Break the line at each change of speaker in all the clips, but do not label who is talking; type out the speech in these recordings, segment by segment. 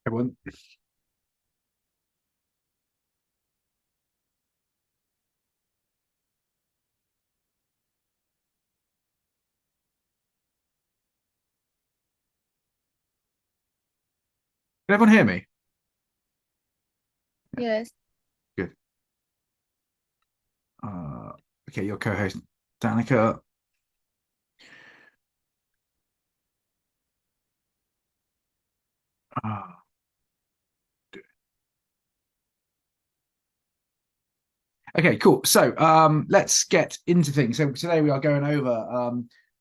Everyone, can everyone hear me?
Yes.
Good. Uh, okay, your co-host Danica. Uh, okay, cool. So let's get into things. So today we are going over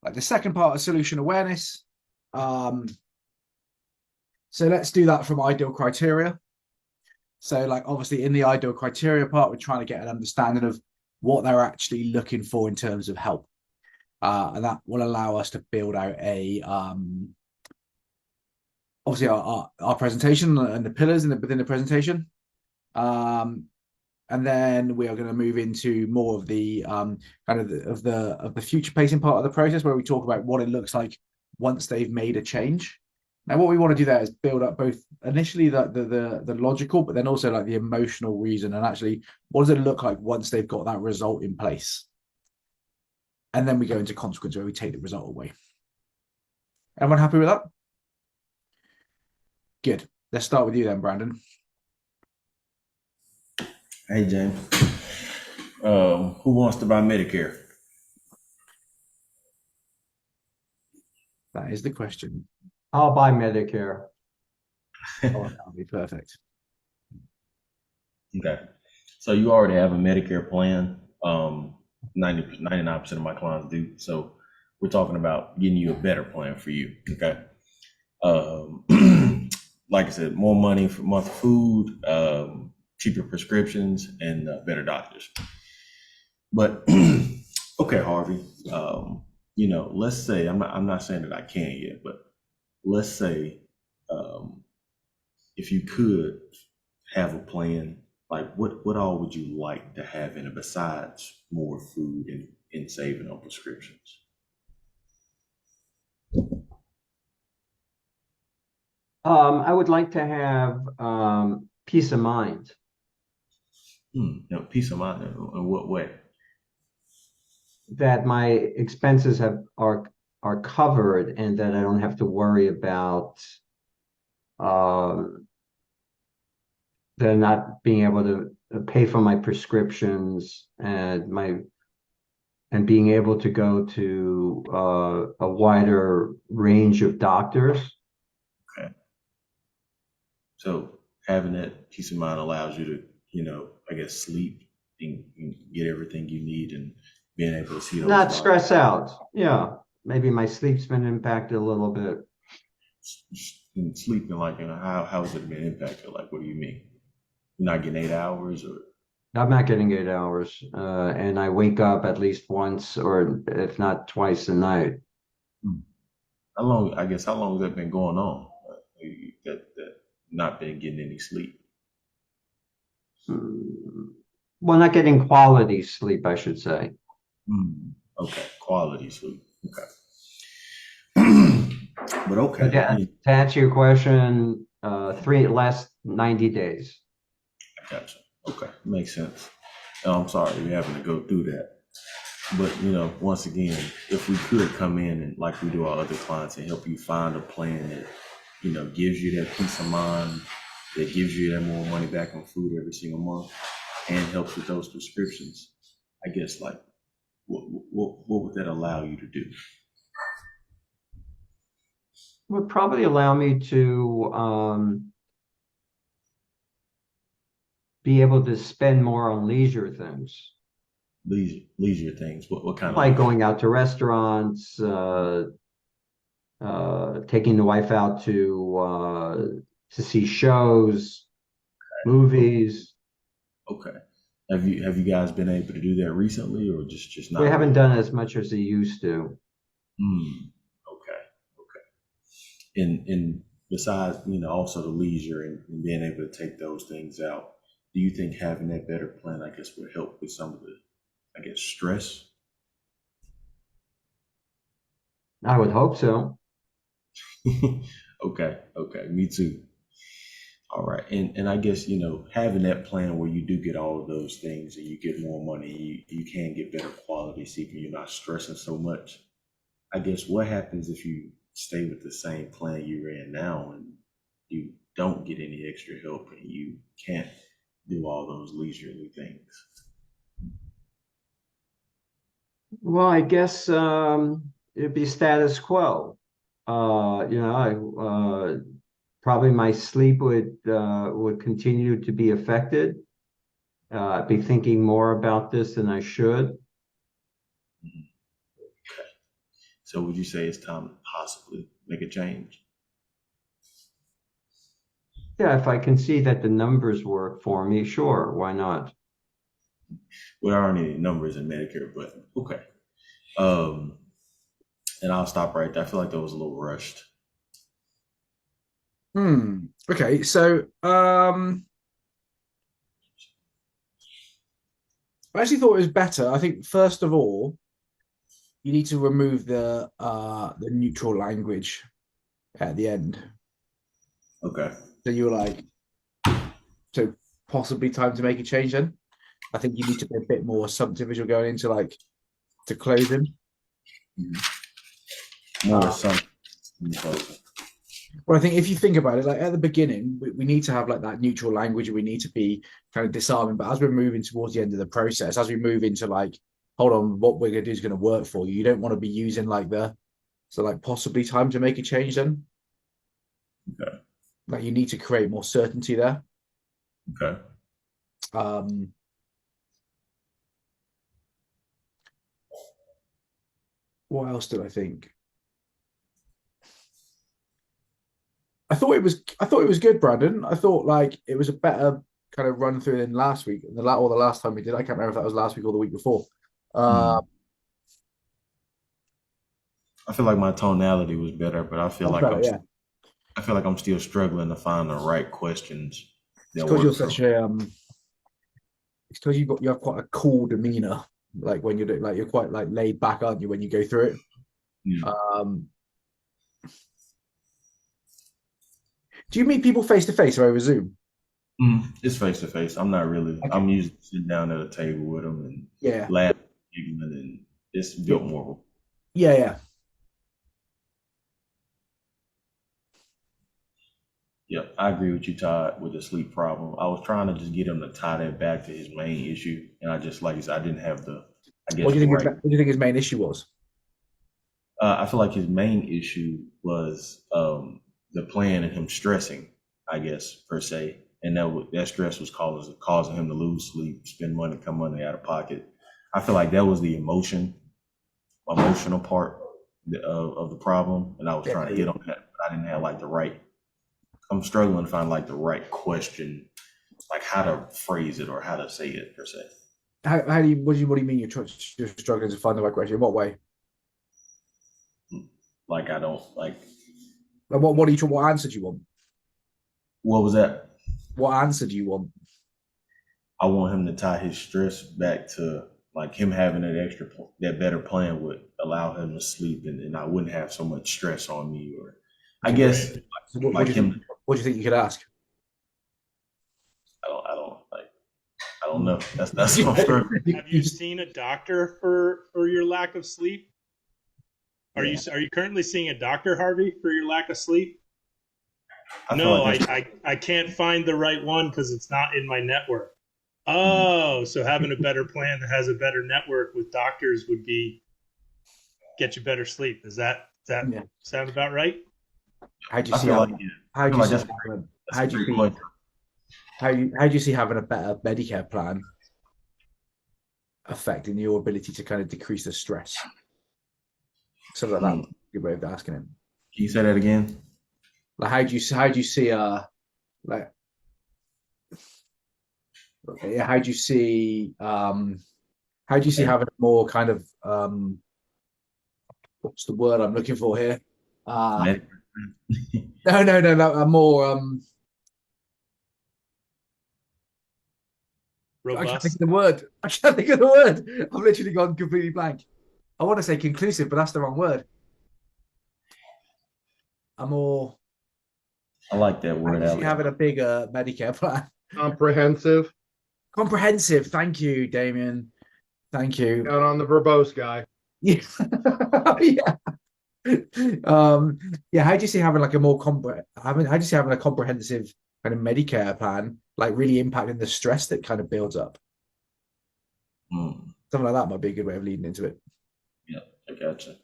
like the second part of solution awareness. Um, so let's do that from ideal criteria. So like obviously in the ideal criteria part, we're trying to get an understanding of what they're actually looking for in terms of help. And that will allow us to build out a obviously our presentation and the pillars within the presentation. Um, and then we are going to move into more of the kind of the future pacing part of the process, where we talk about what it looks like once they've made a change. Now, what we want to do there is build up both initially the logical, but then also like the emotional reason, and actually what does it look like once they've got that result in place. And then we go into consequence where we take the result away. Everyone happy with that? Good. Let's start with you then, Brandon.
Hey, James. Who wants to buy Medicare?
That is the question.
I'll buy Medicare.
Oh, that would be perfect.
Okay. So you already have a Medicare plan. 99% of my clients do. So we're talking about getting you a better plan for you. Okay. Like I said, more money for month food, cheaper prescriptions, and better doctors. But okay, Harvey. Let's say I'm not saying that I can yet, but let's say um, if you could have a plan, like what all would you like to have in it besides more food and saving on prescriptions?
I would like to have peace of mind
Peace of mind in what way?
that my expenses are covered and that I don't have to worry about um, the not being able to pay for my prescriptions and being able to go to a wider range of doctors.
Okay. So having that peace of mind allows you to, I guess sleep and get everything you need and being able to see those
Not
doctors.
stress out. Yeah, maybe my sleep's been impacted a little bit.
And sleeping, like, how has it been impacted? Like, what do you mean? You're not getting 8 hours or
I'm not getting 8 hours, and I wake up at least once, or if not twice a night.
Hmm. How long has that been going on? That not been getting any sleep.
Mm, Well, not getting quality sleep, I should say.
Okay, quality sleep. Okay. But
But
okay,
yeah, to answer your question, last 90 days.
I gotcha. Okay, makes sense. I'm sorry you're having to go through that. But once again, if we could come in and like we do our other clients and help you find a plan that, gives you that peace of mind, that gives you that more money back on food every single month and helps with those prescriptions, I guess like what would that allow you to do?
Would probably allow me to be able to spend more on leisure things,
Leisure things. What kind of
like
leisure?
going out to restaurants, taking the wife out to see shows, movies.
Okay. Have you guys been able to do that recently or just
We
not
haven't
really?
done as much as they used to.
Hmm. Okay. Okay. And besides, also the leisure and being able to take those things out, do you think having that better plan, I guess, would help with some of the, I guess, stress?
I would hope so.
Okay. Okay. Me too. All right. And I guess, having that plan where you do get all of those things and you get more money, you can get better quality sleep and you're not stressing so much. I guess what happens if you stay with the same plan you're in now and you don't get any extra help and you can't do all those leisurely things?
Well, I guess it'd be status quo. Probably my sleep would continue to be affected. I'd be thinking more about this than I should.
Mhm. So would you say it's time to possibly make a change?
Yeah, if I can see that the numbers work for me, sure, why not?
Well, there aren't any numbers in Medicare, but okay. Um, and I'll stop right there. I feel like that was a little rushed.
Okay, so I actually thought it was better. I think first of all, you need to remove the neutral language at the end.
Okay.
So you were like, so possibly time to make a change then. I think you need to be a bit more assumptive as you're going into like to closing.
Mhm. More
Uh,
something.
well, I think if you think about it, like at the beginning, we need to have like that neutral language. We need to be kind of disarming. But as we're moving towards the end of the process, as we move into like, hold on, what we're gonna do is going to work for you. You don't want to be using like like possibly time to make a change. Then
Okay.
like you need to create more certainty there.
Okay.
Um, what else did I think? I thought it was good, Brandon. I thought like it was a better kind of run through than last week, or the last time we did. I can't remember if that was last week or the week before. Uh,
Hmm. I feel like my tonality was better, but I feel
much
like
better, yeah.
I feel like I'm still struggling to find the right questions
It's
that
because
work
you're
for me.
such a it's because you have quite a cool demeanor. Like when you're like you're quite like laid back, aren't you, when you go through it?
Yeah.
Um, do you meet people face to face or over Zoom?
It's face to face. I'm not really.
Okay.
I'm usually sitting down at a table with them and
Yeah.
laughing, giggling, and it's
Yeah.
built more.
Yeah. Yeah.
Yep, I agree with you, Todd, with the sleep problem. I was trying to just get him to tie that back to his main issue, and I just, like I said, I didn't have the, I
What
guess,
do you think
right.
what do you think his main issue was?
I feel like his main issue was the plan and him stressing, I guess, per se, and that stress was causing him to lose sleep, spend money, come money out of pocket. I feel like that was the emotional part of the problem, and I was
Yeah.
trying to hit on that, but I didn't have like the right. I'm struggling to find like the right question, like how to phrase it or how to say it per se.
How do you what do you mean you're struggling to find the right question? In what way?
Like I don't like.
Like what answer do you want?
What was that?
What answer do you want?
I want him to tie his stress back to like him having that better plan would allow him to sleep, and I wouldn't have so much stress on me. Or I
Okay.
guess
So what
like
do you think?
him.
What do you think you could ask?
I don't like. I don't know. That's what I'm struggling.
Have you seen a doctor for your lack of sleep?
Yeah,
Are you currently seeing a doctor, Harvey, for your lack of sleep?
I feel
No,
like that's.
I can't find the right one because it's not in my network.
Mm,
Oh, so having a better plan that has a better network with doctors would be get you better sleep. Does that
Yeah.
sound about right?
How do you
I
see
feel like
having
yeah. I
how do
feel
you
like
see
that's
how
a
do you
great
see
question.
how do you see having a better Medicare plan affecting your ability to kind of decrease the stress? Something like that.
Mm.
Good way of asking him.
Can you say that again?
Like how do you see like yeah, how do you see
Better.
having a more kind of what's the word I'm looking for here? Uh
Med-
no, a more I can't think of
Robust.
the word. I can't think of the word. I've literally gone completely blank. I want to say conclusive, but that's the wrong word. A more
I like that
How
word.
do you see
Alex.
having a bigger Medicare plan?
Comprehensive.
Comprehensive. Thank you, Damien. Thank you.
Down on the verbose guy.
Yeah. Yeah. Yeah, how do you see having like a more how do you see having a comprehensive kind of Medicare plan like really impacting the stress that kind of builds up?
Mm,
Something like that might be a good way of leading into it.
yeah, I gotcha.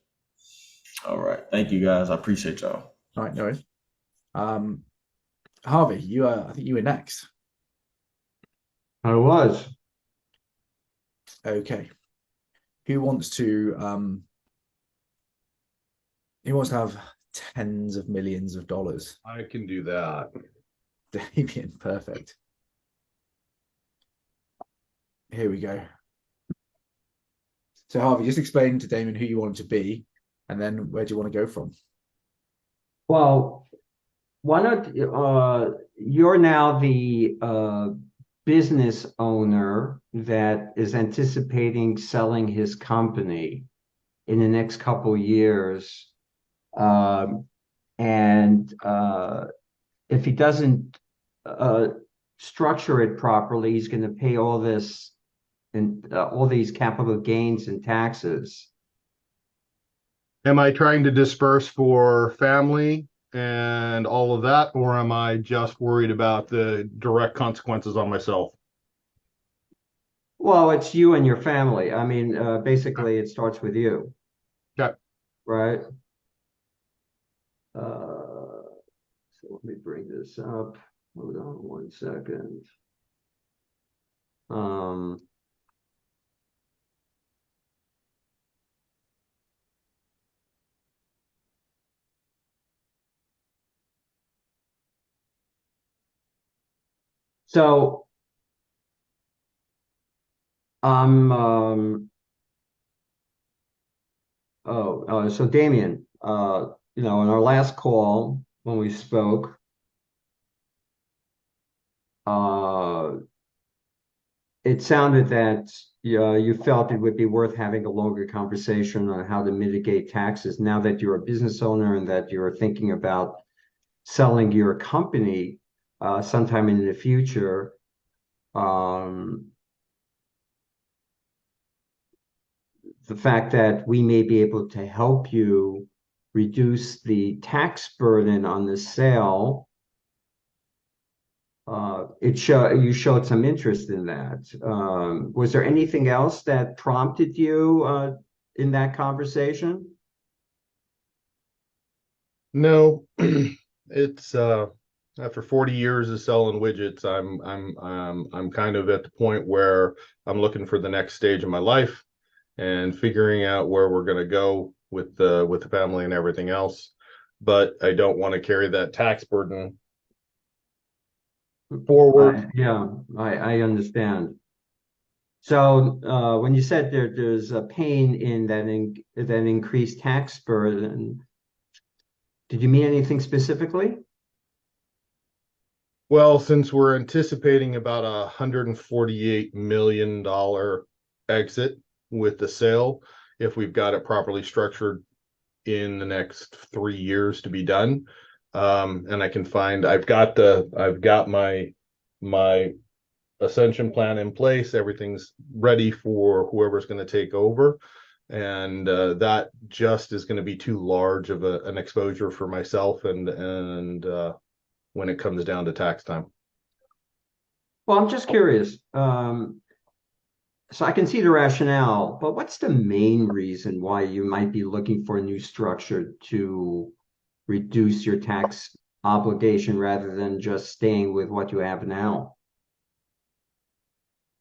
All right. Thank you guys. I appreciate y'all.
All right, no worries. Harvey, I think you were next.
I was.
Okay. Who wants to have tens of millions of dollars?
I can do that.
Damien, perfect. Here we go. So Harvey, just explain to Damien who you want to be, and then where do you want to go from?
Well, why not, you're now the business owner that is anticipating selling his company in the next couple years. And if he doesn't structure it properly, he's going to pay all this and all these capital gains and taxes.
Am I trying to disperse for family and all of that, or am I just worried about the direct consequences on myself?
Well, it's you and your family. I mean, basically, it starts with you,
Okay.
right? So let me bring this up. Hold on 1 second. Um, so I'm so Damien, in our last call when we spoke, uh, it sounded that you felt it would be worth having a longer conversation on how to mitigate taxes now that you're a business owner and that you're thinking about selling your company sometime in the future. Um, the fact that we may be able to help you reduce the tax burden on the sale, you showed some interest in that. Was there anything else that prompted you in that conversation?
No, it's after 40 years of selling widgets, I'm kind of at the point where I'm looking for the next stage of my life and figuring out where we're going to go with the family and everything else. But I don't want to carry that tax burden forward.
Yeah, I understand. So when you said there's a pain in that increased tax burden, did you mean anything specifically?
Well, since we're anticipating about $148 million exit with the sale, if we've got it properly structured in the next 3 years to be done. And I've got my ascension plan in place. Everything's ready for whoever's going to take over. And that just is going to be too large of an exposure for myself and when it comes down to tax time.
Well, I'm just curious. So I can see the rationale, but what's the main reason why you might be looking for a new structure to reduce your tax obligation rather than just staying with what you have now?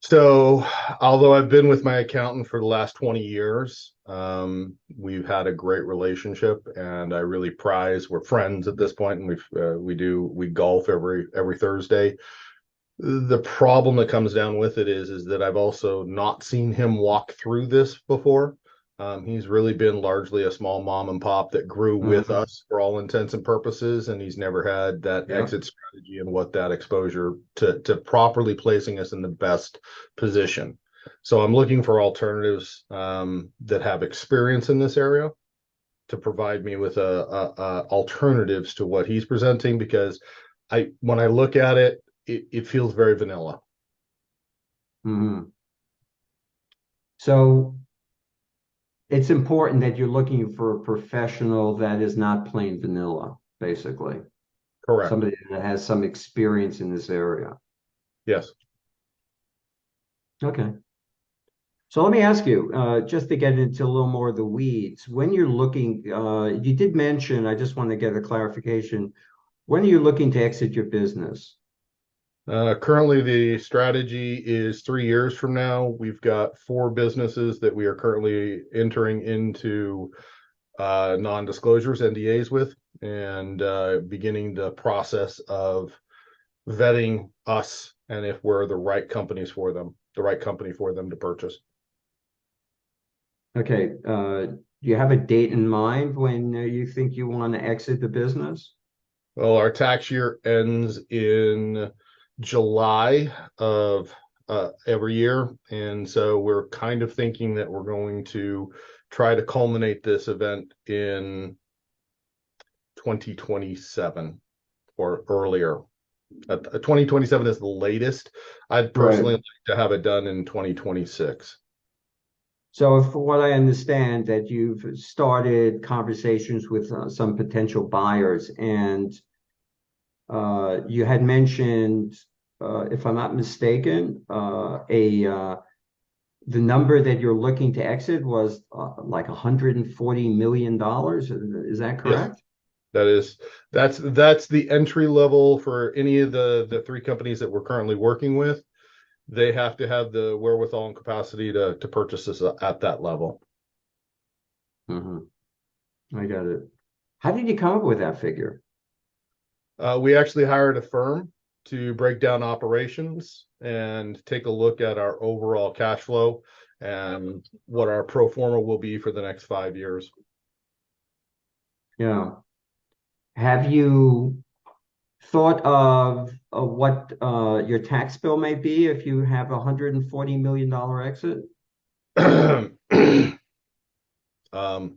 So, although I've been with my accountant for the last 20 years, we've had a great relationship, and I really prize. We're friends at this point, and we golf every Thursday. The problem that comes down with it is that I've also not seen him walk through this before. He's really been largely a small mom and pop that grew with us for all intents and purposes, and he's never had that exit strategy and what that exposure to properly placing us in the best position. So I'm looking for alternatives that have experience in this area to provide me with alternatives to what he's presenting, because when I look at it, it feels very vanilla.
Mhm. So it's important that you're looking for a professional that is not plain vanilla, basically.
Correct.
Somebody that has some experience in this area.
Yes.
Okay. So let me ask you, just to get into a little more of the weeds, when you're looking, you did mention, I just want to get a clarification. When are you looking to exit your business?
Currently, the strategy is 3 years from now. We've got 4 businesses that we are currently entering into non-disclosures, NDAs with, and beginning the process of vetting us and if we're the right companies for them, the right company for them to purchase.
Okay. Do you have a date in mind when you think you want to exit the business?
Well, our tax year ends in July of every year. And so we're kind of thinking that we're going to try to culminate this event in 2027 or earlier. 2027 is the latest. I'd personally
Right.
like to have it done in 2026.
So, if what I understand, that you've started conversations with some potential buyers, and you had mentioned, if I'm not mistaken, the number that you're looking to exit was like $140 million. Is that
Yes,
correct?
that's the entry level for any of the 3 companies that we're currently working with. They have to have the wherewithal and capacity to purchase this at that level.
Hmm. I got it. How did you come up with that figure?
We actually hired a firm to break down operations and take a look at our overall cash flow and what our pro forma will be for the next 5 years.
Yeah. Have you thought of what your tax bill may be if you have $140 million exit?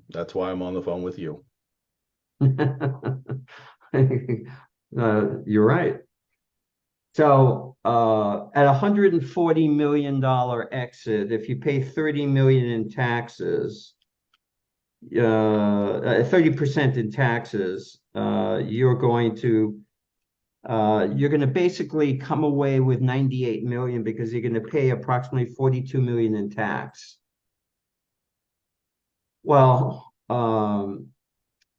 That's why I'm on the phone with you.
You're right. So at $140 million exit, if you pay 30 million in taxes, 30% in taxes, you're going to basically come away with 98 million because you're going to pay approximately 42 million in tax. Well, on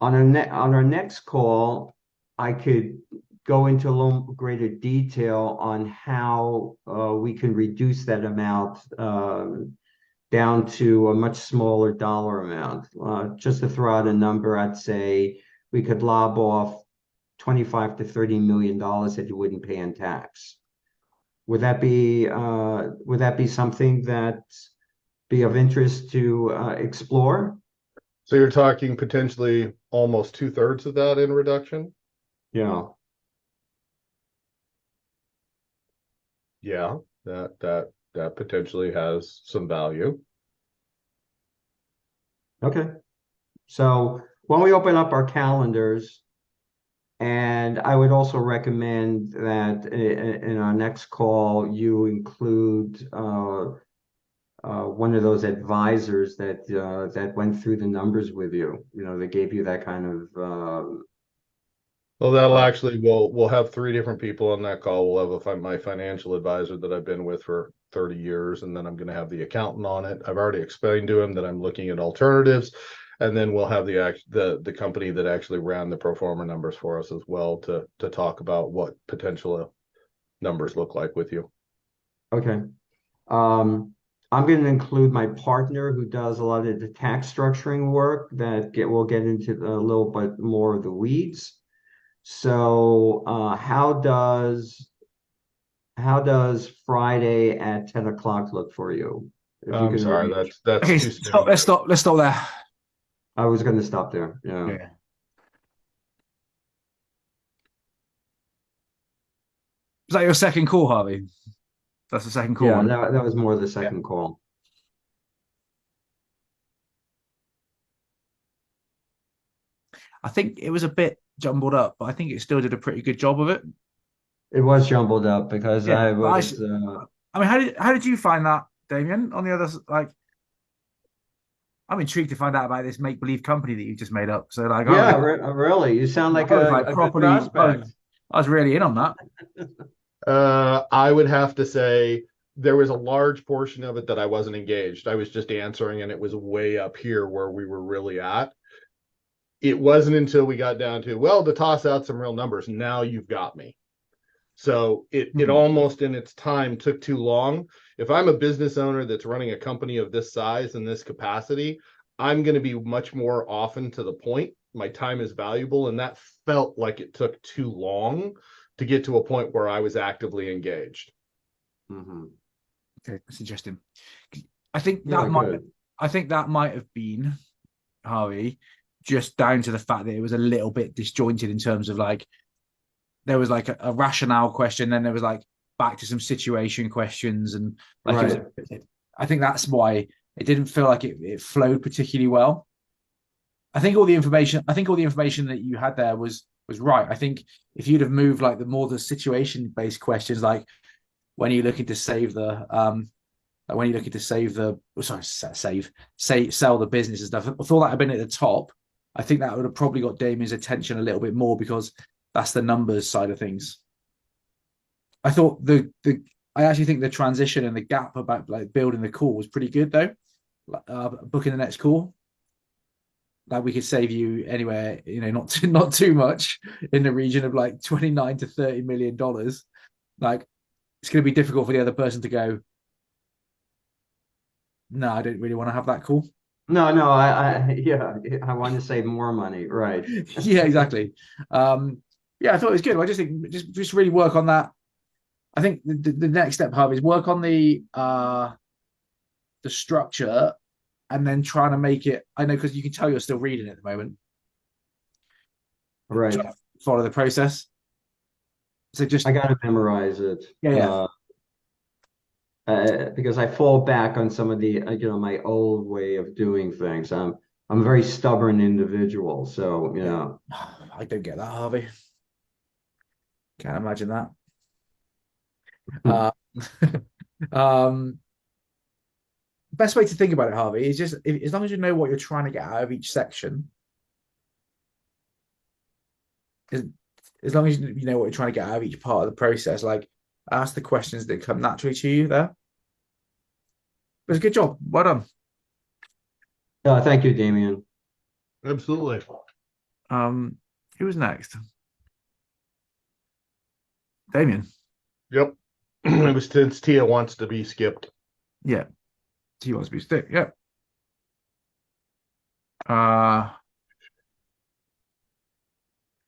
our next call, I could go into a little greater detail on how we can reduce that amount down to a much smaller dollar amount. Just to throw out a number, I'd say we could lob off 25 to 30 million dollars that you wouldn't pay in tax. Would that be something that be of interest to explore?
So you're talking potentially almost 2/3 of that in reduction?
Yeah.
Yeah, that potentially has some value.
Okay. So when we open up our calendars, and I would also recommend that in our next call, you include one of those advisors that went through the numbers with you. You know, they gave you that kind of
Well, that'll
uh,
actually, we'll have 3 different people on that call. We'll have my financial advisor that I've been with for 30 years, and then I'm going to have the accountant on it. I've already explained to him that I'm looking at alternatives, and then we'll have the company that actually ran the pro forma numbers for us as well to talk about what potential numbers look like with you.
okay. Um, I'm going to include my partner who does a lot of the tax structuring work we'll get into a little bit more of the weeds. So, how does Friday at 10 o'clock look for you? If you
I'm
can
sorry,
arrange.
that's
Okay,
too
stop.
soon.
Let's stop there.
I was going to stop there. Yeah.
Yeah. Is that your second call, Harvey? That's the second call
Yeah,
one.
that was more the
Yeah.
second call.
I think it was a bit jumbled up, but I think it still did a pretty good job of it.
It was jumbled up because
Yeah,
I
but
was
I mean, how did you find that, Damien? On the other like, I'm intrigued to find out about this make believe company that you just made up. So like,
yeah, really. You sound like
I was like
a good
properly,
prospect.
I was really in on that.
I would have to say there was a large portion of it that I wasn't engaged. I was just answering, and it was way up here where we were really at. It wasn't until we got down to, well, to toss out some real numbers, now you've got me. So it almost in its time took too long. If I'm a business owner that's running a company of this size and this capacity, I'm going to be much more often to the point. My time is valuable, and that felt like it took too long to get to a point where I was actively engaged.
Mhm.
Okay, that's interesting. I think
Yeah,
that might,
good.
I think that might have been, Harvey, just down to the fact that it was a little bit disjointed in terms of like there was like a rationale question, then there was like back to some situation questions, and like it was.
Right.
I think that's why it didn't feel like it flowed particularly well. I think all the information that you had there was right. I think if you'd have moved like the situation based questions, like when you're looking to save the like when you're looking to save the sorry sell the business and stuff, I thought that had been at the top. I think that would have probably got Damien's attention a little bit more because that's the numbers side of things. I thought I actually think the transition and the gap about like building the call was pretty good though. Booking the next call, like we could save you anywhere, not too much in the region of like 29 to 30 million dollars. Like it's going to be difficult for the other person to go, no, I don't really want to have that call.
No, yeah, I want to save more money. Right.
Yeah, exactly. Yeah, I thought it was good. I just think just really work on that. I think the next step, Hub, is work on the structure and then trying to make it. I know because you can tell you're still reading at the moment.
Right.
Trying to follow the process. So just
I got to memorize it.
yeah.
Because I fall back on some of the my old way of doing things. I'm a very stubborn individual, so
I don't get that, Harvey. Can't imagine that. Uh, um, best way to think about it, Harvey, is just as long as you know what you're trying to get out of each section, as, as long as you know what you're trying to get out of each part of the process, like ask the questions that come naturally to you there. It was a good job. Well done.
Thank you, Damien.
Absolutely.
Who was next? Damien.
Yep. It was since Tia wants to be skipped.
Yeah. He wants to be stick. Yeah. Uh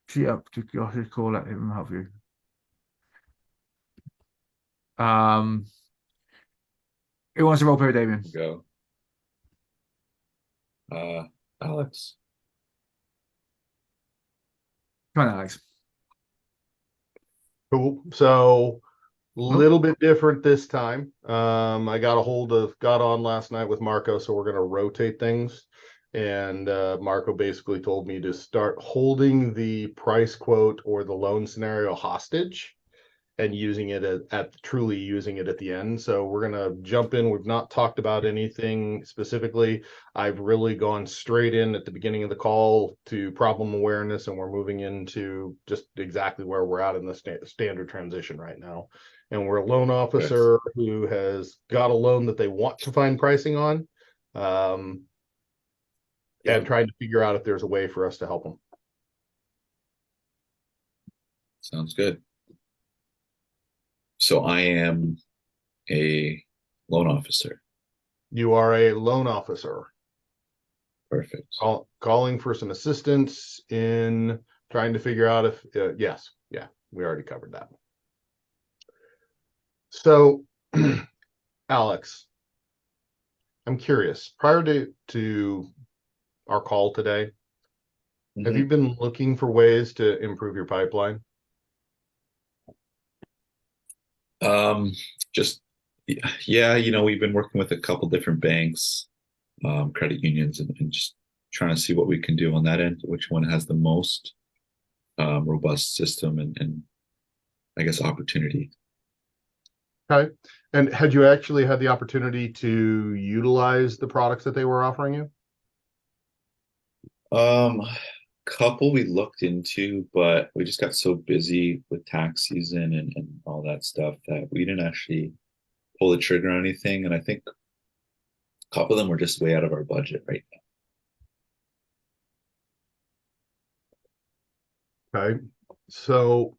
she up to call, let him help you. Who wants to role play with Damien?
Go. Alex.
Come on, Alex.
Cool. So little bit different this time. I got on last night with Marco, so we're going to rotate things. And Marco basically told me to start holding the price quote or the loan scenario hostage and using it truly using it at the end. So we're going to jump in. We've not talked about anything specifically. I've really gone straight in at the beginning of the call to problem awareness, and we're moving into just exactly where we're at in the standard transition right now. And we're a loan officer who has got a loan that they want to find pricing on, and trying to figure out if there's a way for us to help them.
Sounds good. So I am a loan officer.
You are a loan officer.
Perfect.
Calling for some assistance in trying to figure out if, yes, yeah, we already covered that. So, Alex, I'm curious, prior to our call today, have you been looking for ways to improve your pipeline?
Just yeah, we've been working with a couple different banks, credit unions, and just trying to see what we can do on that end, which one has the most robust system and I guess opportunity.
Okay. And had you actually had the opportunity to utilize the products that they were offering you?
Couple we looked into, but we just got so busy with tax season and all that stuff that we didn't actually pull the trigger on anything. And I think a couple of them were just way out of our budget right
Okay. So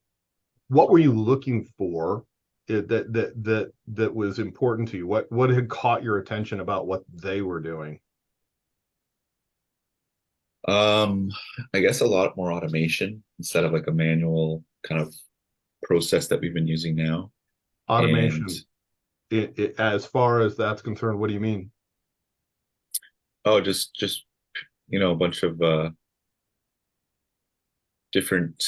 what were you looking for that was important to you? What had caught your attention about what they were doing?
now. I guess a lot more automation instead of like a manual kind of process that we've been using now. And
Automation. As far as that's concerned, what do you mean?
oh, just a bunch of different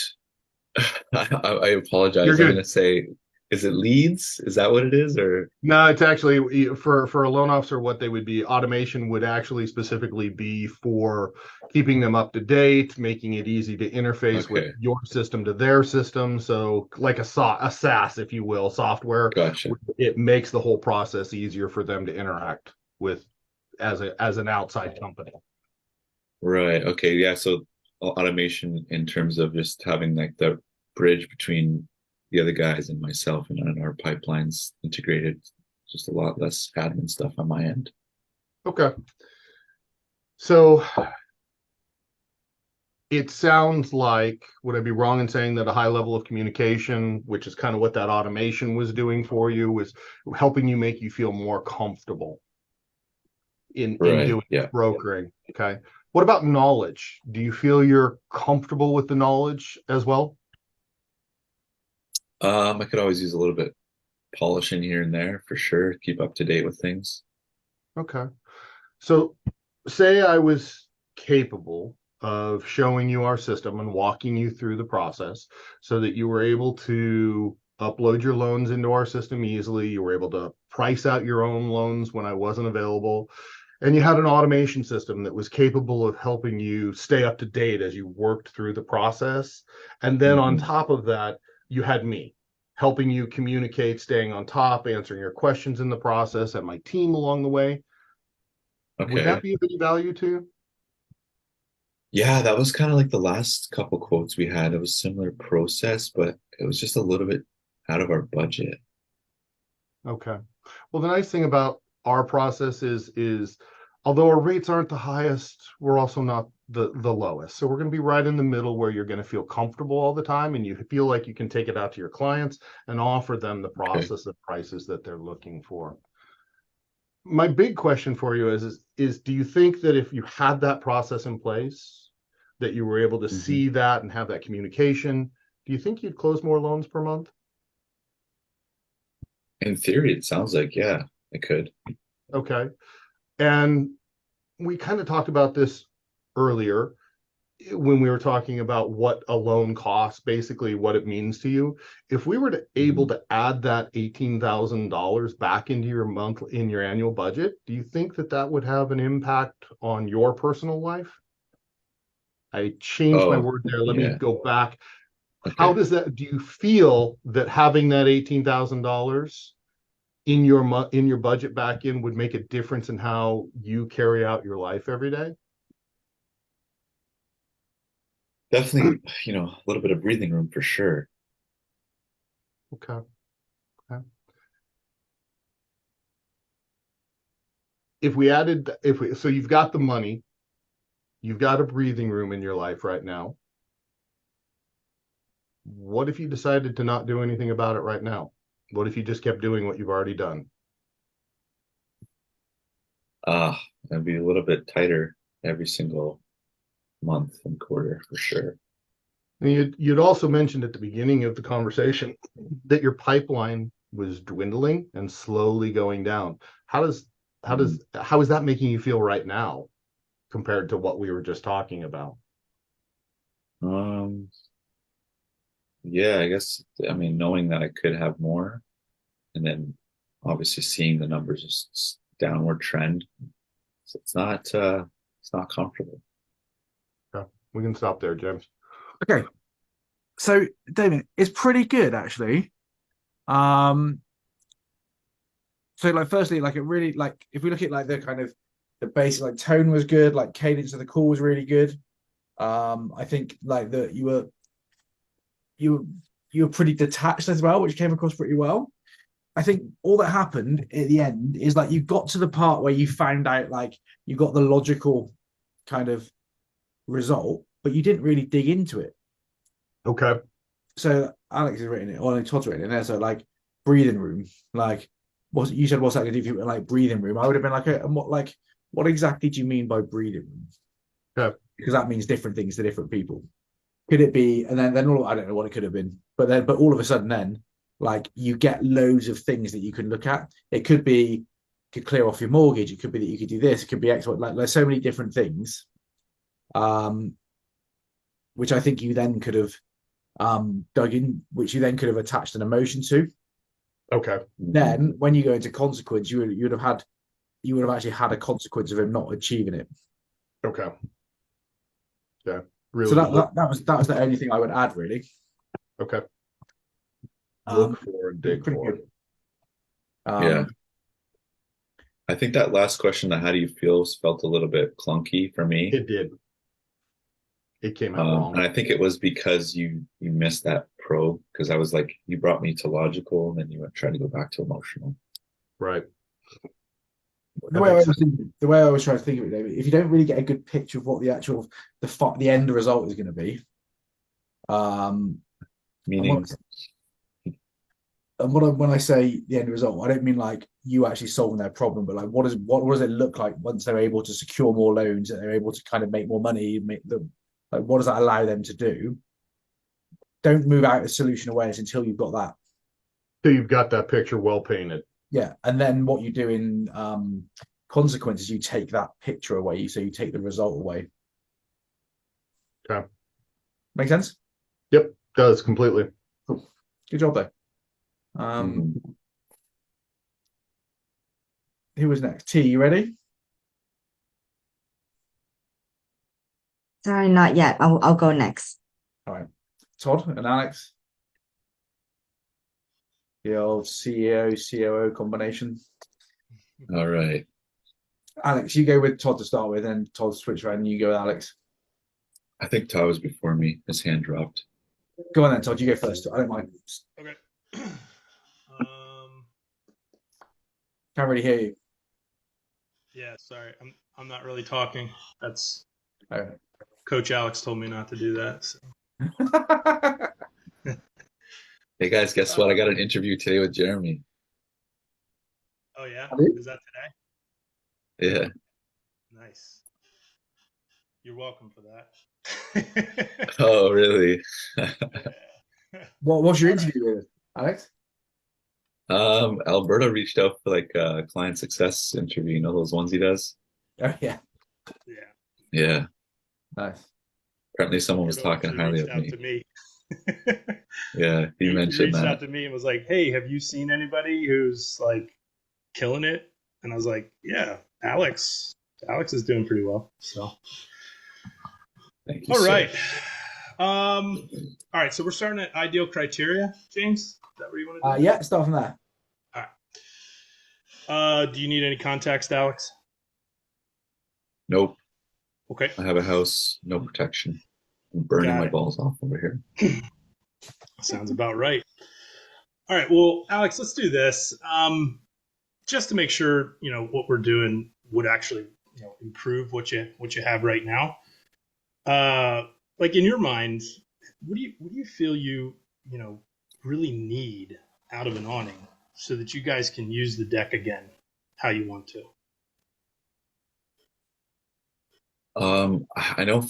I
You're
apologize. I'm
good.
gonna say, is it leads? Is that what it is? Or
No, it's actually for a loan officer, what they would be automation would actually specifically be for keeping them up to date, making it easy to interface with
okay,
your system to their system. So like a SaaS, if you will, software,
gotcha.
it makes the whole process easier for them to interact with as an outside company.
Right. Okay. Yeah. So automation in terms of just having like the bridge between the other guys and myself and our pipelines integrated, just a lot less admin stuff on my end.
Okay. So it sounds like, would I be wrong in saying that a high level of communication, which is kind of what that automation was doing for you, was helping you make you feel more comfortable in
Right.
doing
Yeah.
brokering? Okay. What about knowledge? Do you feel you're comfortable with the knowledge as well?
I could always use a little bit polishing here and there for sure. Keep up to date with things.
Okay. So say I was capable of showing you our system and walking you through the process so that you were able to upload your loans into our system easily. You were able to price out your own loans when I wasn't available. And you had an automation system that was capable of helping you stay up to date as you worked through the process. And then on
Hmm.
top of that, you had me helping you communicate, staying on top, answering your questions in the process, and my team along the way. Would that
Okay.
be of any value to you?
Yeah, that was kind of like the last couple quotes we had. It was similar process, but it was just a little bit out of our budget.
Okay. Well, the nice thing about our process is although our rates aren't the highest, we're also not the lowest. So we're going to be right in the middle where you're going to feel comfortable all the time and you feel like you can take it out to your clients and offer them the
Okay.
process of prices that they're looking for. My big question for you is do you think that if you had that process in place, that you were able to
Hmm.
see that and have that communication, do you think you'd close more loans per month?
In theory, it sounds like, yeah, I could.
Okay. And we kind of talked about this earlier when we were talking about what a loan costs, basically what it means to you. If we were able
Mhm.
to add that $18,000 back into your month in your annual budget, do you think that that would have an impact on your personal life? I changed my
Oh,
word there. Let me
yeah.
go back. How
Okay.
does that, do you feel that having that $18,000 in your budget back in would make a difference in how you carry out your life every day?
Definitely, a little bit of breathing room for sure.
Okay. Okay. So you've got the money, you've got a breathing room in your life right now. What if you decided to not do anything about it right now? What if you just kept doing what you've already done?
It'd be a little bit tighter every single month and quarter for sure.
And you'd also mentioned at the beginning of the conversation that your pipeline was dwindling and slowly going down. How does
Mhm.
how is that making you feel right now compared to what we were just talking about?
Um, yeah, I guess, I mean, knowing that I could have more and then obviously seeing the numbers just downward trend, so it's not comfortable.
We can stop there, James.
Okay. So, Damien, it's pretty good actually. Um, so like firstly, like it really like if we look at like the kind of the basic like tone was good, like cadence of the call was really good. I think like that you were you were pretty detached as well, which came across pretty well. I think all that happened at the end is like you got to the part where you found out like you got the logical kind of result, but you didn't really dig into it.
Okay.
So Alex has written it, or Todd's written it there. So like breathing room, like what you said, what's that going to do if you like breathing room? I would have been like, what exactly do you mean by breathing room?
Okay.
Because that means different things to different people. Could it be? And then all I don't know what it could have been, but all of a sudden then like you get loads of things that you can look at. It could be could clear off your mortgage. It could be that you could do this. It could be X. Like there's so many different things, um, which I think you then could have dug in, which you then could have attached an emotion to.
Okay.
Then when you go into consequence, you would have actually had a consequence of him not achieving it.
Okay. Yeah. Really
So that was the only thing I would add really.
okay. Look for and dig
pretty
for.
good.
Yeah. I think that last question, the how do you feel, felt a little bit clunky for me.
It did. It came out wrong.
And I think it was because you missed that probe, because I was like, you brought me to logical and then you went trying to go back to emotional.
Right.
The way I was trying to think of it, David, if you don't really get a good picture of what the actual the end result is going to be,
Meaning,
when I say the end result, I don't mean like you actually solving their problem, but like what does it look like once they're able to secure more loans and they're able to kind of make more money, make them like what does that allow them to do? Don't move out of solution awareness until you've got that.
So you've got that picture well painted.
Yeah, and then what you do in consequences, you take that picture away, so you take the result away.
Okay.
Make sense?
Yep, does completely.
Cool. Good job there. Who was next? T, you ready?
Sorry, not yet. I'll go next.
All right. Todd and Alex. The old CEO, COO combination.
all right.
Alex, you go with Todd to start with, and Todd switch around and you go with Alex.
I think Todd was before me. His hand dropped.
Go on then, Todd. You go first. I don't mind.
Okay.
Can't really hear you.
Yeah, sorry. I'm not really talking. That's
All right.
Coach Alex told me not to do that. So.
Hey guys, guess what? I got an interview today with Jeremy.
Oh yeah?
Have you?
Is that today?
Yeah.
Nice. You're welcome for that.
Oh, really?
What's your interview with, Alex?
Alberto reached out for like a client success interview. You know those ones he does?
Oh yeah.
Yeah.
Yeah.
Nice.
Apparently someone was
Alberto
talking
actually
highly
reached
of
out
me.
to me.
Yeah, he
He
mentioned
reached out
that.
to me and was like, "Hey, have you seen anybody who's like killing it?" And I was like, "Yeah, Alex. Alex is doing pretty well." So,
Thank you,
all
sir.
right. All right. So we're starting at ideal criteria, James. Is that what you want to do?
Yeah, start from there.
All right. Do you need any context, Alex?
Nope.
Okay.
I have a house, no protection. I'm burning
Got
my
it.
balls off over here.
Sounds about right. All right. Well, Alex, let's do this. Just to make sure, what we're doing would actually, improve what you have right now. Like in your mind, what do you feel you really need out of an awning so that you guys can use the deck again how you want to?
I know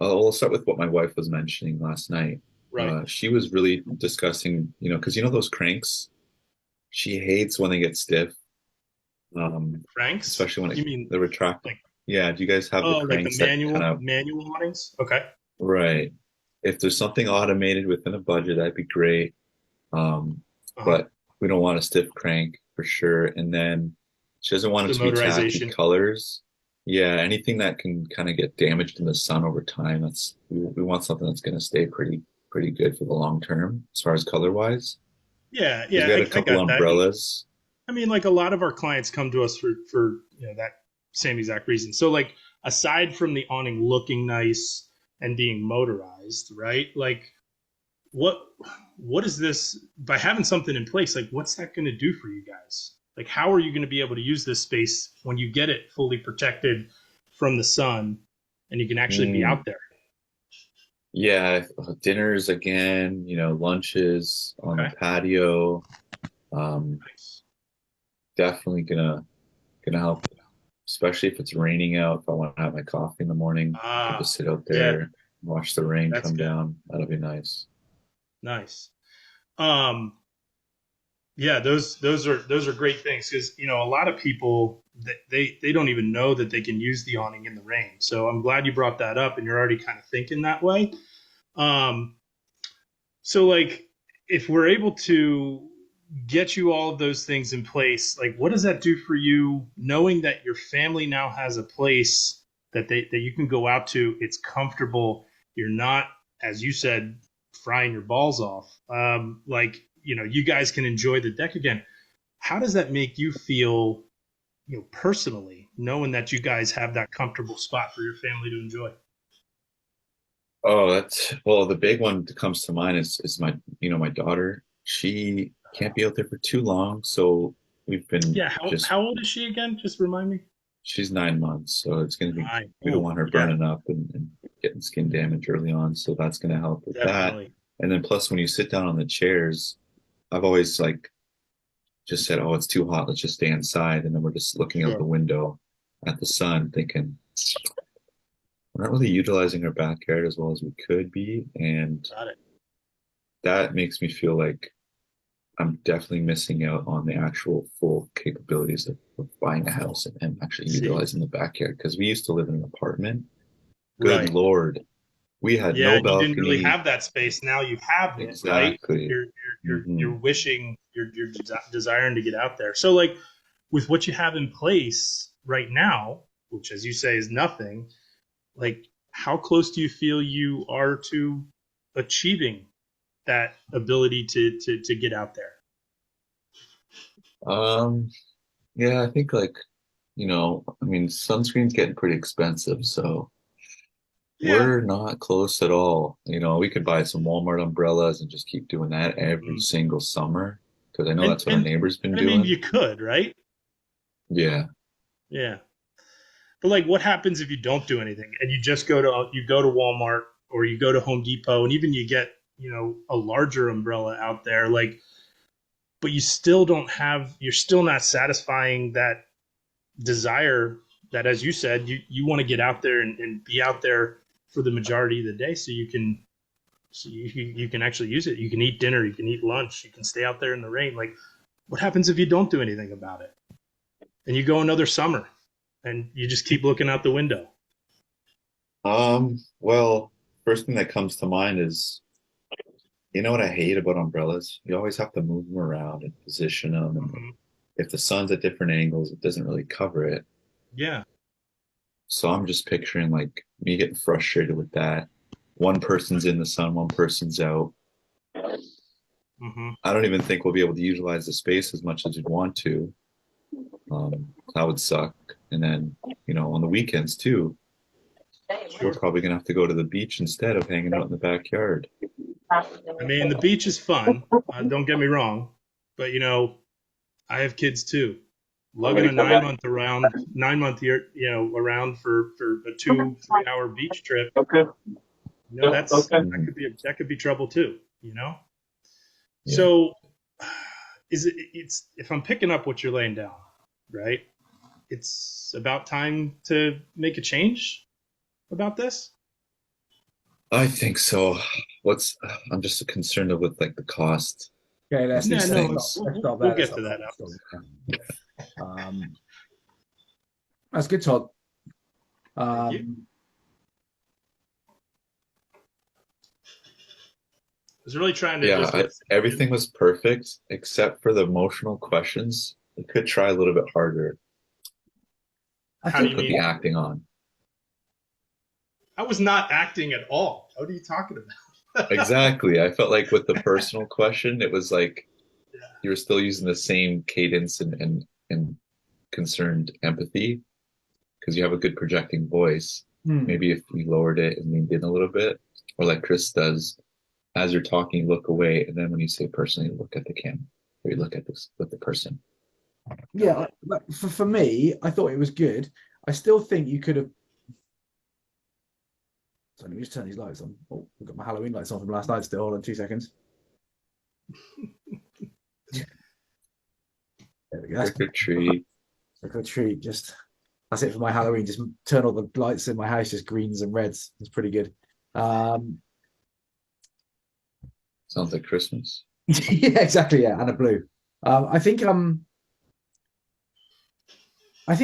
I'll start with what my wife was mentioning last night.
Right.
She was really discussing, because those cranks, she hates when they get stiff.
Cranks?
Especially when
You mean
the retract.
like-
Yeah, do you guys have the
like the
cranks that
manual
kind of
manual awnings? Okay.
right? If there's something automated within a budget, that'd be great. But we don't want a stiff crank for sure. And then she doesn't want it
The
to be tacky
motorization.
colors. Yeah, anything that can kind of get damaged in the sun over time, we want something that's going to stay pretty good for the long term as far as color wise.
Yeah,
Because
yeah,
we had a
I
couple
got that. And
umbrellas.
I mean, like a lot of our clients come to us for that same exact reason. So like aside from the awning looking nice and being motorized, right? Like what what is this by having something in place? Like what's that going to do for you guys? Like how are you going to be able to use this space when you get it fully protected from the sun and you can actually be
Mm,
out there?
yeah, dinners again, lunches on the
Okay,
patio. Um,
nice.
definitely gonna help, especially if it's raining out. If I want to have my coffee in the morning, I can
Ah,
just sit out
yeah,
there, watch the rain
that's
come
good.
down. That'll be nice.
Nice. Um, Yeah, those are great things because a lot of people they don't even know that they can use the awning in the rain. So I'm glad you brought that up, and you're already kind of thinking that way. Um, so like if we're able to get you all of those things in place, like what does that do for you, knowing that your family now has a place that you can go out to? It's comfortable. You're not, as you said, frying your balls off. Like you guys can enjoy the deck again. How does that make you feel, personally, knowing that you guys have that comfortable spot for your family to enjoy?
Oh, that's well, the big one that comes to mind is my daughter. She can't be out there for too long, so we've been
Yeah. How old is she again? Just remind me.
she's 9 months, so it's gonna be we don't
Oh,
want her
yeah,
burning up and getting skin damage early on, so that's gonna help with that.
definitely.
And then plus when you sit down on the chairs, I've always like just said, "Oh, it's too hot, let's just stay inside." And then we're just looking out the
Sure.
window at the sun, thinking we're not really utilizing our backyard as well as we could be, and
Got it.
that makes me feel like I'm definitely missing out on the actual full capabilities of buying a house and actually
See,
utilizing the backyard. Because we used to live in an apartment. Good
right.
Lord, we had
Yeah,
no
and you didn't really
balcony.
have that space. Now you have it, right?
Exactly.
You're
Hmm.
wishing, you're desiring to get out there. So, like, with what you have in place right now, which, as you say, is nothing. Like, how close do you feel you are to achieving that ability to get out there?
Um, yeah, I think like, I mean, sunscreen's getting pretty expensive, so
Yeah.
we're not close at all. We could buy some Walmart umbrellas and just keep doing that every
Mm.
single summer because I know
And
that's what our
and
neighbor's been
and I mean,
doing.
you could, right?
Yeah.
Yeah. But like, what happens if you don't do anything and you go to Walmart or you go to Home Depot and even you get a larger umbrella out there, like, but you still don't have, you're still not satisfying that desire that, as you said, you want to get out there and be out there for the majority of the day, so you can actually use it. You can eat dinner, you can eat lunch, you can stay out there in the rain. Like, what happens if you don't do anything about it and you go another summer and you just keep looking out the window?
Well, first thing that comes to mind is, what I hate about umbrellas? You always have to move them around and position them. And
Hmm.
if the sun's at different angles, it doesn't really cover it.
Yeah.
So I'm just picturing like me getting frustrated with that. One person's in the sun, one person's out.
Hmm.
I don't even think we'll be able to utilize the space as much as we'd want to. That would suck. And then, on the weekends too, we're
Sure.
probably gonna have to go to the beach instead of hanging out in the backyard.
I mean, the beach is fun. Don't get me wrong, but I have kids too. Lugging a 9 month year, around for a 2 3 hour beach trip, that
Mhm.
could be trouble too.
Yeah.
So, it's if I'm picking up what you're laying down, right? It's about time to make a change about this.
I think so. I'm just concerned with like the cost
Okay,
of
Yeah,
these
no,
things.
let's stop
we'll
there. Let's
get
stop
to
there.
that.
Let's stop there. That's good, Todd.
Thank you.
Um,
I was really trying to
Yeah,
just listen.
everything was perfect except for the emotional questions. We could try a little bit harder.
I
How do
think
you
Put
mean?
the acting on.
I was not acting at all. What are you talking about?
Exactly. I felt like with the personal question, it was like
Yeah.
you were still using the same cadence and concerned empathy because you have a good projecting voice. Maybe if you lowered it and leaned in a little bit, or like Chris does, as you're talking, you look away, and then when you say personally, you look at the camera or you look at this with the person.
Yeah, like, for me, I thought it was good. I still think you could have. So let me just turn these lights on. Oh, we've got my Halloween lights on from last night still. Hold on 2 seconds. There we go.
Trick or treat.
Trick or treat. Just that's it for my Halloween. Just turn all the lights in my house, just greens and reds. It's pretty good.
Sounds like Christmas.
Yeah, exactly. Yeah, and a blue. I think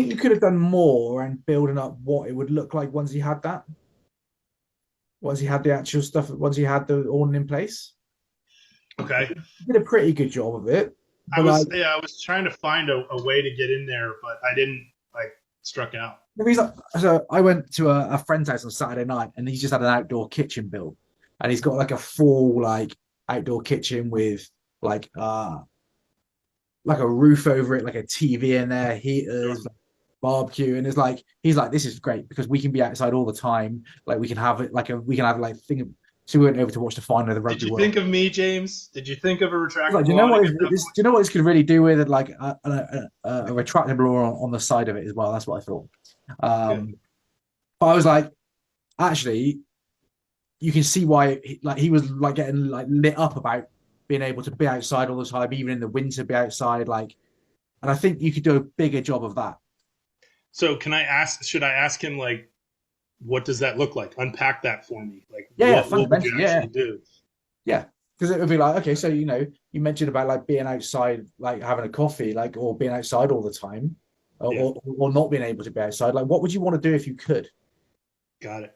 you could have done more and building up what it would look like once you had that. Once you had the actual stuff, once you had the awning in place.
Okay.
You did a pretty good job of it.
I
But
was
like,
I was trying to find a way to get in there, but I didn't like struck out.
the reason, so I went to a friend's house on Saturday night, and he's just had an outdoor kitchen built, and he's got like a full like outdoor kitchen with like a roof over it, like a TV in there, heaters, barbecue, and it's like he's like, this is great because we can be outside all the time. Like we can have it like we can have like thing. So we went over to watch the final of the
Did
Rugby
you
World.
think of me, James? Did you think of a retractable
Like, do you know what
awning at that
this?
point?
Do you know what this could really do with it? Like a retractable on the side of it as well. That's what I thought. But I was like, actually, you can see why he was like getting like lit up about being able to be outside all the time, even in the winter, be outside. Like, and I think you could do a bigger job of that.
So can I ask? Should I ask him like, what does that look like? Unpack that for me. Like,
Yeah,
what would you
fundamentally,
actually do?
yeah. Because it would be like, okay, so you mentioned about like being outside, like having a coffee, like or being outside all the time, or not being able to be outside. Like, what would you want to do if you could?
Got it.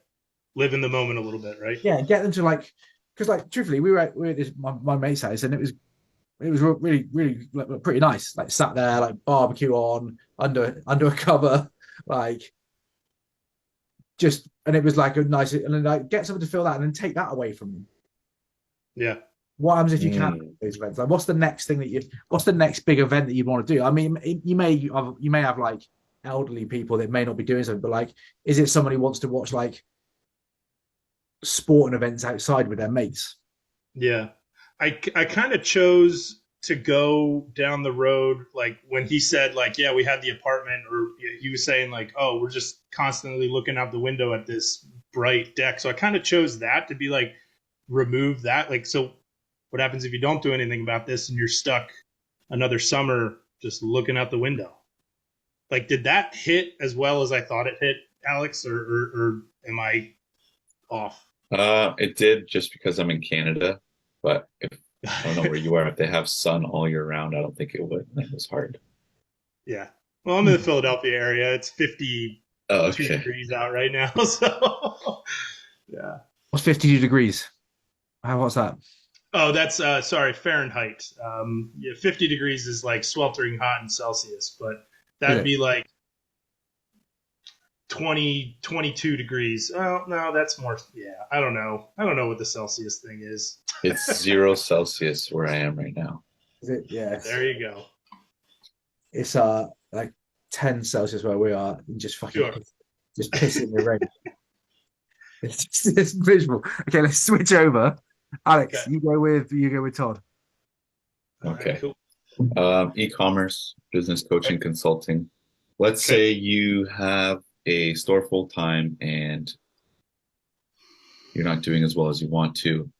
Live in the moment a little bit, right?
Yeah, get them to like, because like truthfully, we were at this my mate's house, and it was really like, pretty nice. Like sat there, like barbecue on under a cover, like just, and it was like a nice, and then like get someone to fill that, and then take that away from them.
Yeah.
What happens if you can't do those events? Like, what's the next thing what's the next big event that you want to do? I mean, you may have like elderly people that may not be doing something, but like, is it somebody who wants to watch like sporting events outside with their mates?
Yeah. I kind of chose to go down the road, like when he said, like, yeah, we had the apartment, or he was saying, like, oh, we're just constantly looking out the window at this bright deck. So I kind of chose that to be like, remove that. Like, so what happens if you don't do anything about this and you're stuck another summer just looking out the window? Like, did that hit as well as I thought it hit, Alex, or am I off?
It did just because I'm in Canada, but I don't know where you are. If they have sun all year round, I don't think it would. It was hard.
Yeah. Well, I'm in the Philadelphia area. It's 52 degrees out right now. So, yeah.
What's 52 degrees? What's that?
Oh, that's sorry, Fahrenheit. Yeah, 50 degrees is like sweltering hot in Celsius, but that'd be like 22 degrees. Oh, no, that's more. Yeah, I don't know. I don't know what the Celsius thing is.
It's 0 Celsius where I am right now.
Is it? Yeah.
There you go.
It's like 10 Celsius where we are, and just fucking just pissing the rain. It's miserable. Okay, let's switch over. Alex,
Okay.
you go with Todd.
Okay.
All right, cool.
E-commerce, business coaching, consulting. Let's say you have a store full time and you're not doing as well as you want to.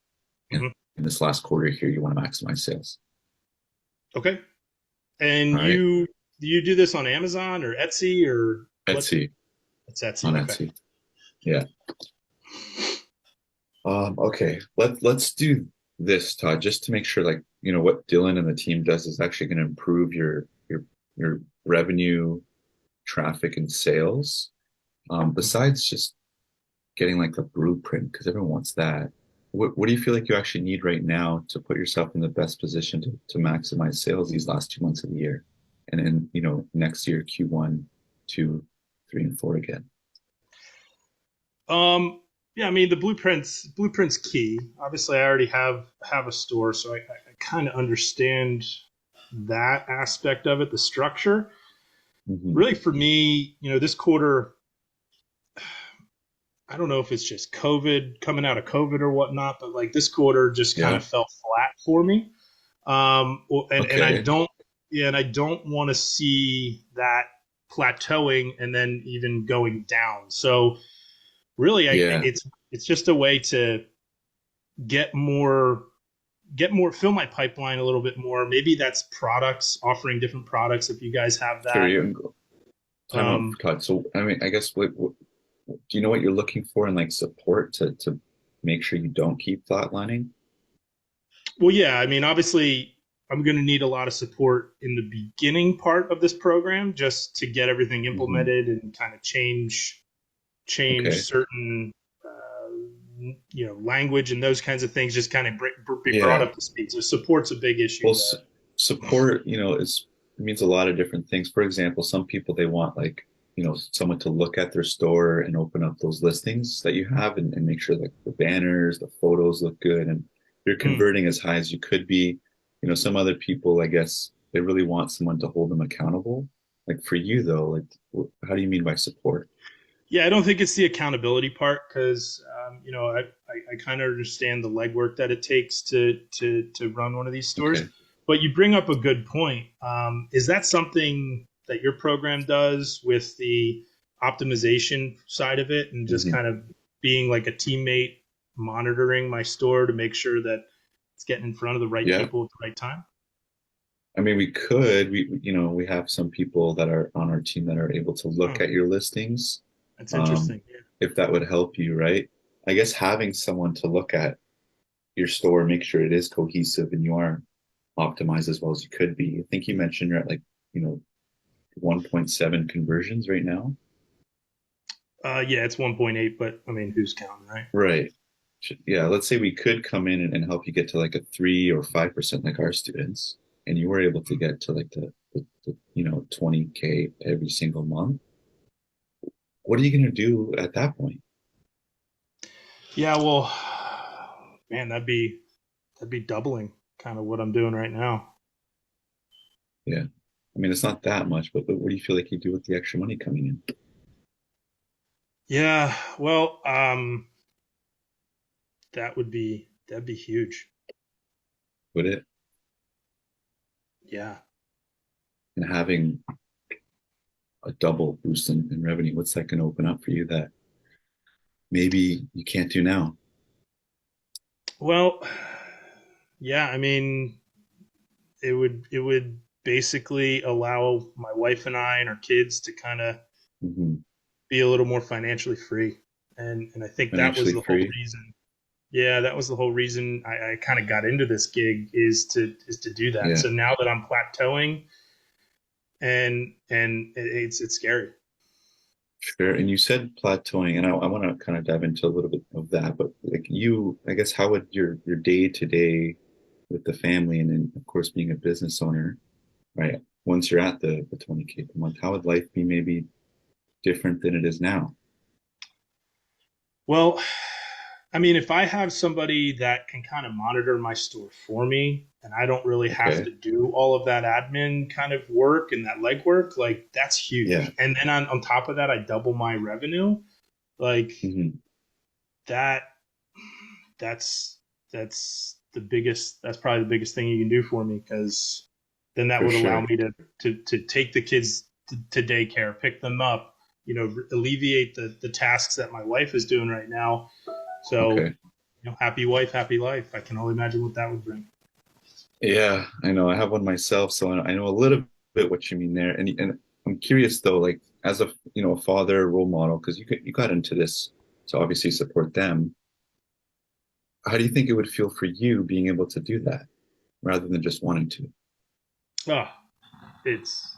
In this last quarter here, you want to maximize sales.
Okay. And you do this on Amazon or Etsy or
Etsy?
It's Etsy.
On Etsy. Yeah. Okay. Let's do this, Todd, just to make sure, like, what Dylan and the team does is actually going to improve your revenue, traffic, and sales. Besides just getting like the blueprint, because everyone wants that. What do you feel like you actually need right now to put yourself in the best position to maximize sales these last 2 months of the year, and then next year Q1 to 3 and 4 again?
Yeah, I mean the blueprint's key. Obviously, I already have a store, so I kind of understand that aspect of it, the structure.
Mm-hmm.
Really, for me, this quarter, I don't know if it's just COVID, coming out of COVID or whatnot, but like this quarter just kind
Yeah.
of fell flat for me. And I
Okay.
don't, yeah, and I don't want to see that plateauing and then even going down. So really,
Yeah.
it's just a way to get more, fill my pipeline a little bit more. Maybe that's products, offering different products if you guys have
Sure.
that.
Time out,
Um,
Todd. So, I mean, I guess do you know what you're looking for in like support to make sure you don't keep flatlining?
Well, yeah, I mean, obviously, I'm going to need a lot of support in the beginning part of this program just to get everything
Mm-hmm.
implemented and kind of change
Okay.
certain language and those kinds of things. Just kind of be brought
Yeah.
up to speed. So support's a big issue
Well,
there.
support, it means a lot of different things. For example, some people they want like, someone to look at their store and open up those listings that you have and make sure like the banners, the photos look good and you're converting as high as you could be. Some other people, I guess, they really want someone to hold them accountable. Like for you though, like how do you mean by support?
Yeah, I don't think it's the accountability part because I kind of understand the legwork that it takes to run one of these stores.
Okay.
But you bring up a good point. Is that something that your program does with the optimization side of it, and just
Mm-hmm.
kind of being like a teammate, monitoring my store to make sure that it's getting in front of the right
Yeah.
people at the right time?
I mean, we have some people that are on our team that are able to look
Oh,
at your listings.
that's
Um,
interesting. Yeah.
if that would help you, right? I guess having someone to look at your store, make sure it is cohesive and you are optimized as well as you could be. I think you mentioned you're at like, 1.7 conversions right now.
Yeah, it's 1.8, but I mean, who's counting, right?
Right. Yeah, let's say we could come in and help you get to like a 3 or 5% like our students, and you were able to get to like the 20K every single month. What are you going to do at that point?
Yeah, well, man, that'd be doubling kind of what I'm doing right now.
Yeah. I mean, it's not that much, but what do you feel like you do with the extra money coming in?
Yeah, well, that'd be huge.
Would it?
Yeah.
And having a double boost in revenue, what's that going to open up for you that maybe you can't do now?
Well, yeah, I mean, it would basically allow my wife and I and our kids to kind of
Mm-hmm.
be a little more financially free. And I think that was
Financially
the whole
free?
reason. Yeah, that was the whole reason I kind of got into this gig is to do that.
Yeah,
So now that I'm plateauing and it's scary.
sure. And you said plateauing, and I want to kind of dive into a little bit of that. But like I guess, how would your day to day with the family, and then of course being a business owner, right? Once you're at the 20K per month, how would life be maybe different than it is now?
Well, I mean, if I have somebody that can kind of monitor my store for me and I don't really have
Okay.
to do all of that admin kind of work and that legwork, like that's
Yeah.
huge. And then on top of that, I double my revenue. Like
Hmm.
that, that's probably the biggest thing you can do for me because then that
For
would allow
sure.
me to take the kids to daycare, pick them up, alleviate the tasks that my wife is doing right now. So,
Okay.
happy wife, happy life. I can only imagine what that would bring.
Yeah, I know. I have one myself, so I know a little bit what you mean there. And I'm curious though, like as a father role model, because you got into this to obviously support them. How do you think it would feel for you being able to do that rather than just wanting to?
Oh, it's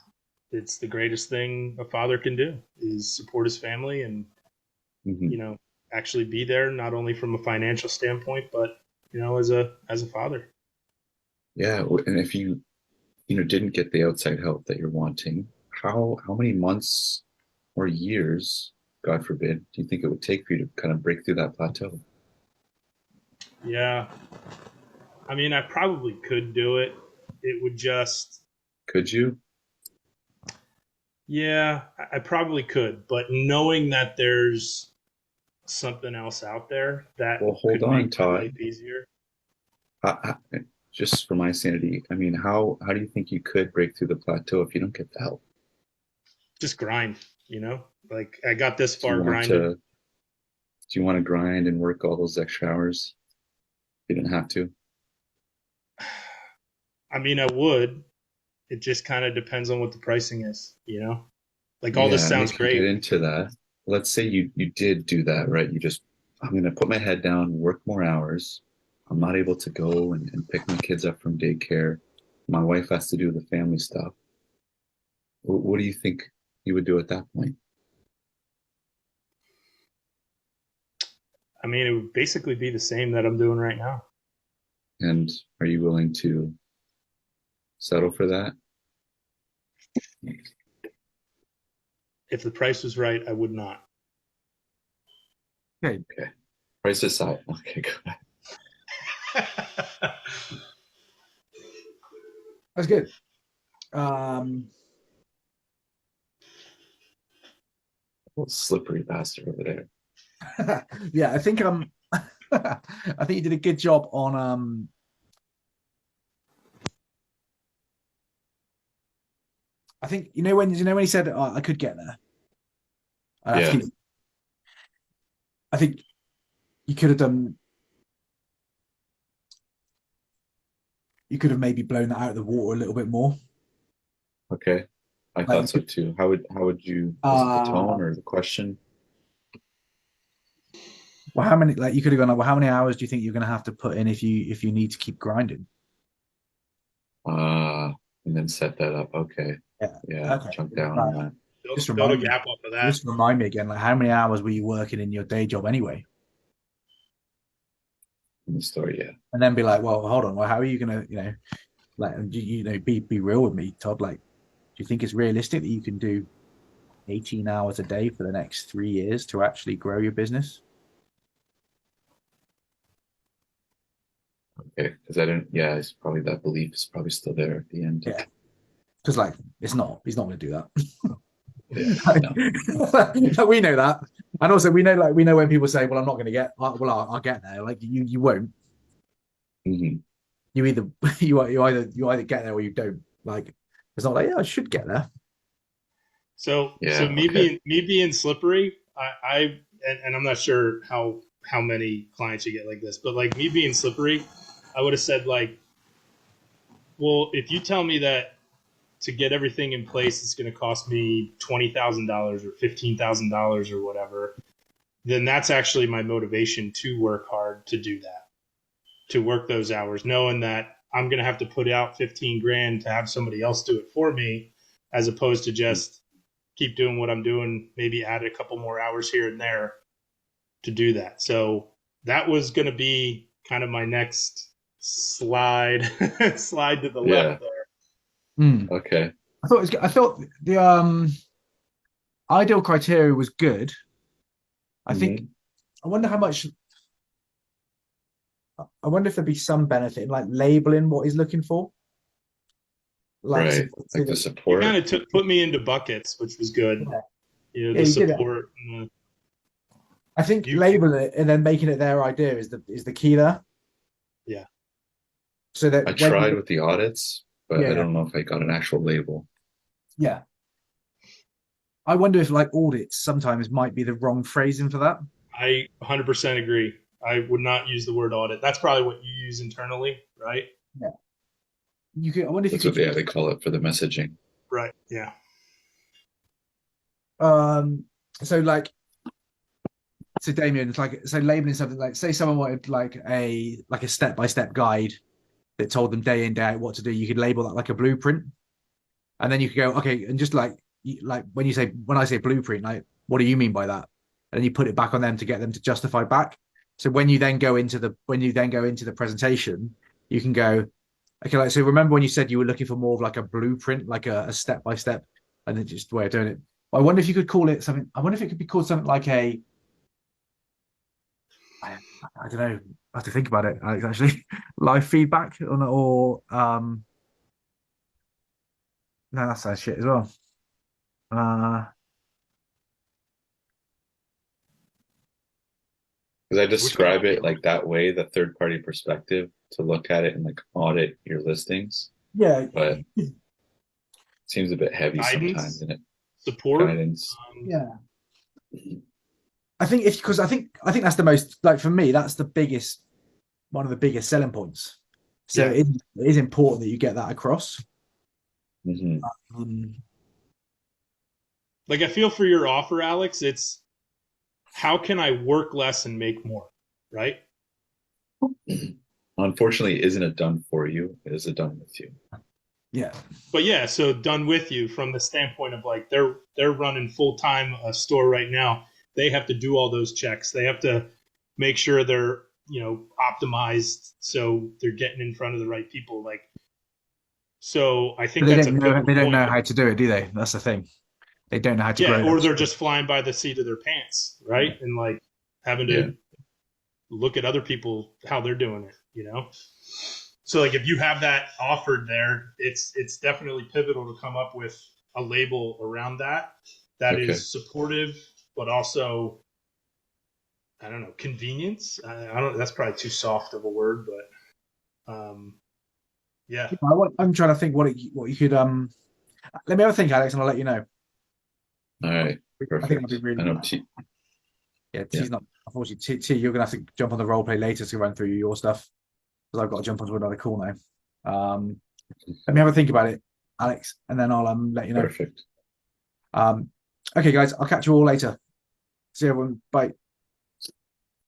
it's the greatest thing a father can do is support his family and
Hmm.
actually be there not only from a financial standpoint but as a father.
Yeah, and if you didn't get the outside help that you're wanting, how many months or years, God forbid, do you think it would take for you to kind of break through that plateau?
Yeah. I mean, I probably could do it. It would just,
Could you?
yeah, I probably could. But knowing that there's something else out there that
Well, hold
could
on,
make my
Todd.
life easier.
Just for my sanity, I mean, how do you think you could break through the plateau if you don't get the help?
Just grind, you know? Like I got this
Do you
far
want
grinded.
to do you want to grind and work all those extra hours? You didn't have to.
I mean, I would. It just kind of depends on what the pricing is, you know? Like all this
Yeah, and
sounds
if you get
great.
into that, let's say you did do that, right? You just, I'm gonna put my head down, work more hours. I'm not able to go and pick my kids up from daycare. My wife has to do the family stuff. What do you think you would do at that point?
I mean, it would basically be the same that I'm doing right now.
And are you willing to settle for that?
If the price was right, I would not.
Okay.
Okay. Price aside. Okay, go ahead.
That's good.
Slippery bastard over there.
Yeah, I think I think you did a good job on I think when he said I could get there.
Yeah.
I think you could have done. You could have maybe blown that out of the water a little bit more.
Okay. I
Like
thought so too. How would you, was it the tone or the question?
Well, how many you could have gone? Well, how many hours do you think you're going to have to put in if you need to keep grinding?
And then set that up. Okay.
Yeah.
Yeah.
Okay.
Jump down on that.
Just
Build a
remind me.
gap off of that.
Just remind me again. Like, how many hours were you working in your day job anyway?
In the story, yeah.
And then be like, well, hold on. Well, how are you going to, be real with me, Todd? Like, do you think it's realistic that you can do 18 hours a day for the next 3 years to actually grow your business?
Okay. Because I didn't, yeah, it's probably that belief is probably still there at the end.
Yeah. Because he's not going to do that.
Yeah,
no. We know that, and also we know when people say, "Well, I'm not going to get," well, I'll get there. Like you won't.
Mm-hmm.
You either get there or you don't. Like it's not like, yeah, I should get there.
So me being slippery, and I'm not sure how many clients you get like this, but like me being slippery, I would have said like, well, if you tell me that to get everything in place, it's going to cost me $20,000 or $15,000 or whatever, then that's actually my motivation to work hard to do that, to work those hours, knowing that I'm going to have to put out 15 grand to have somebody else do it for me, as opposed to just keep doing what I'm doing, maybe add a couple more hours here and there to do that. So that was going to be kind of my next slide to the left there.
Okay.
I thought the ideal criteria was good. I think. I wonder how much. I wonder if there'd be some benefit in like labeling what he's looking for.
Right. Like the support.
You kind of put me into buckets, which was good.
Yeah.
The support.
I think labeling it and then making it their idea is the key there.
Yeah.
So that
I tried with the audits, but I don't know if I got an actual label.
Yeah. I wonder if like audits sometimes might be the wrong phrasing for that.
I 100% agree. I would not use the word audit. That's probably what you use internally, right?
Yeah. You could. I wonder if
That's
you could.
What they call it for the messaging.
Right. Yeah.
So Damien, it's like labeling something like, say someone wanted like a step-by-step guide that told them day in day out what to do. You could label that like a blueprint, and then you could go, okay, and just like when I say blueprint, like what do you mean by that? And you put it back on them to get them to justify back. So when you then go into the presentation, you can go, okay, like, so remember when you said you were looking for more of like a blueprint, like a step by step, and then just the way of doing it. I wonder if you could call it something. I wonder if it could be called something like a. I don't know. I have to think about it. Alex, actually, live feedback or no, that sounds shit as well. Uh,
Because I
Which one?
describe it like that way, the third party perspective to look at it and like audit your listings,
yeah,
but it seems a bit heavy sometimes
Guidance,
in it.
support.
Guidance.
yeah. I think because I think that's the most like for me that's the biggest one of the biggest selling points. So
Yeah.
it is important that you get that across.
Hmm.
Um,
Like I feel for your offer, Alex, it's how can I work less and make more, right?
Unfortunately, isn't it done for you? It is a done with you.
yeah,
But yeah, so done with you from the standpoint of like they're running full time a store right now. They have to do all those checks. They have to make sure they're optimized so they're getting in front of the right people. Like so, I
but
think that's a pivotal
they don't
point.
know how to do it, do they? That's the thing. They don't know how to
Yeah,
grow
or
that.
they're just flying by the seat of their pants, right? And like having
Yeah.
to look at other people how they're doing it. So like if you have that offered there, it's definitely pivotal to come up with a label around that
Okay.
is supportive, but also I don't know, convenience. I don't. That's probably too soft of a word, but yeah.
I'm trying to think what you could Let me have a think, Alex, and I'll let you know.
All right.
I think that'd be
Perfect. I
really
know.
yeah.
Yeah.
T's not unfortunately. You're gonna have to jump on the role play later to run through your stuff because I've got to jump onto another call now. Let me have a think about it, Alex, and then I'll let you know.
Perfect.
Okay, guys, I'll catch you all later. See everyone. Bye.